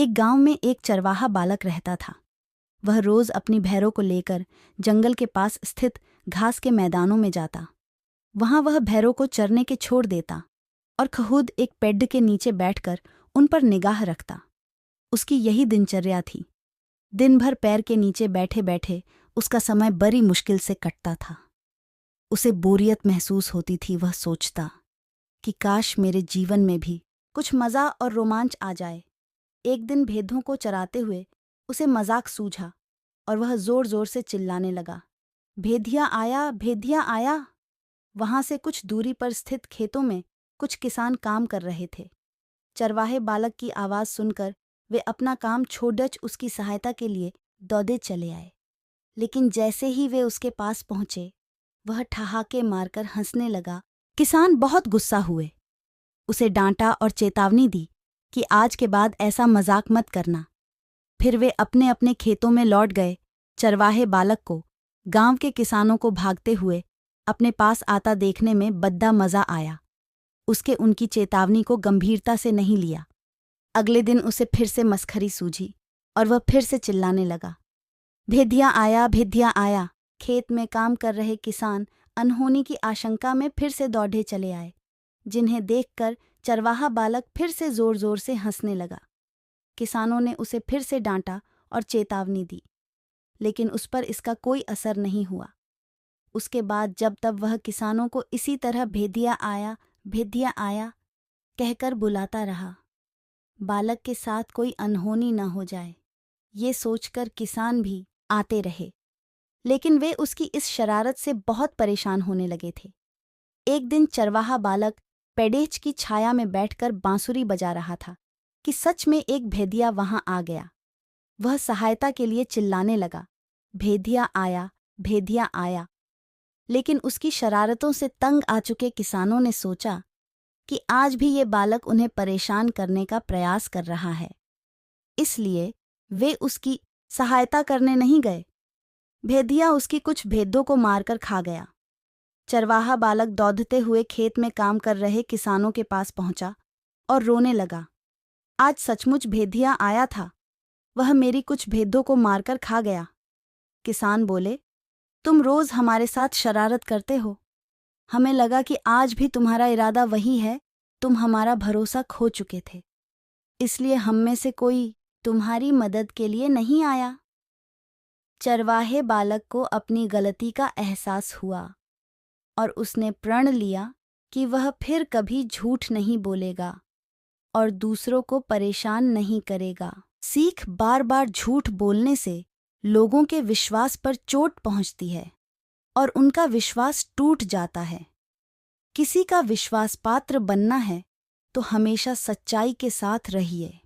एक गांव में एक चरवाहा बालक रहता था। वह रोज अपनी भैरों को लेकर जंगल के पास स्थित घास के मैदानों में जाता। वहां वह भैरों को चरने के छोड़ देता और खुद एक पेड़ के नीचे बैठकर उन पर निगाह रखता। उसकी यही दिनचर्या थी। दिन भर पैर के नीचे बैठे बैठे उसका समय बड़ी मुश्किल से कटता था। उसे बोरियत महसूस होती थी। वह सोचता कि काश मेरे जीवन में भी कुछ मज़ा और रोमांच आ जाए। एक दिन भेड़ों को चराते हुए उसे मजाक सूझा और वह जोर जोर से चिल्लाने लगा, भेदिया आया, भेदिया आया। वहां से कुछ दूरी पर स्थित खेतों में कुछ किसान काम कर रहे थे। चरवाहे बालक की आवाज़ सुनकर वे अपना काम छोड़ उसकी सहायता के लिए दौड़े चले आए। लेकिन जैसे ही वे उसके पास पहुंचे, वह ठहाके मारकर हंसने लगा। किसान बहुत गुस्सा हुए, उसे डांटा और चेतावनी दी कि आज के बाद ऐसा मजाक मत करना। फिर वे अपने अपने खेतों में लौट गए। चरवाहे बालक को गांव के किसानों को भागते हुए अपने पास आता देखने में बड़ा मजा आया। उसके उनकी चेतावनी को गंभीरता से नहीं लिया। अगले दिन उसे फिर से मस्खरी सूझी और वह फिर से चिल्लाने लगा, भेदिया आया, भेदिया आया। खेत में काम कर रहे किसान अनहोनी की आशंका में फिर से दौड़े चले आए, जिन्हें देखकर चरवाहा बालक फिर से जोर जोर से हंसने लगा। किसानों ने उसे फिर से डांटा और चेतावनी दी, लेकिन उस पर इसका कोई असर नहीं हुआ। उसके बाद जब तब वह किसानों को इसी तरह भेदिया आया कहकर बुलाता रहा। बालक के साथ कोई अनहोनी न हो जाए, ये सोचकर किसान भी आते रहे, लेकिन वे उसकी इस शरारत से बहुत परेशान होने लगे थे। एक दिन चरवाहा बालक पेड़ेच की छाया में बैठकर बांसुरी बजा रहा था कि सच में एक भेदिया वहां आ गया। वह सहायता के लिए चिल्लाने लगा, भेदिया आया, भेदिया आया। लेकिन उसकी शरारतों से तंग आ चुके किसानों ने सोचा कि आज भी ये बालक उन्हें परेशान करने का प्रयास कर रहा है, इसलिए वे उसकी सहायता करने नहीं गए। भेदिया उसकी कुछ भेदों को मारकर खा गया। चरवाहा बालक दौड़ते हुए खेत में काम कर रहे किसानों के पास पहुंचा और रोने लगा, आज सचमुच भेदिया आया था, वह मेरी कुछ भेदों को मारकर खा गया। किसान बोले, तुम रोज हमारे साथ शरारत करते हो, हमें लगा कि आज भी तुम्हारा इरादा वही है। तुम हमारा भरोसा खो चुके थे, इसलिए हम में से कोई तुम्हारी मदद के लिए नहीं आया। चरवाहे बालक को अपनी गलती का एहसास हुआ और उसने प्रण लिया कि वह फिर कभी झूठ नहीं बोलेगा और दूसरों को परेशान नहीं करेगा। सीख, बार बार झूठ बोलने से लोगों के विश्वास पर चोट पहुंचती है और उनका विश्वास टूट जाता है। किसी का विश्वास पात्र बनना है तो हमेशा सच्चाई के साथ रहिए।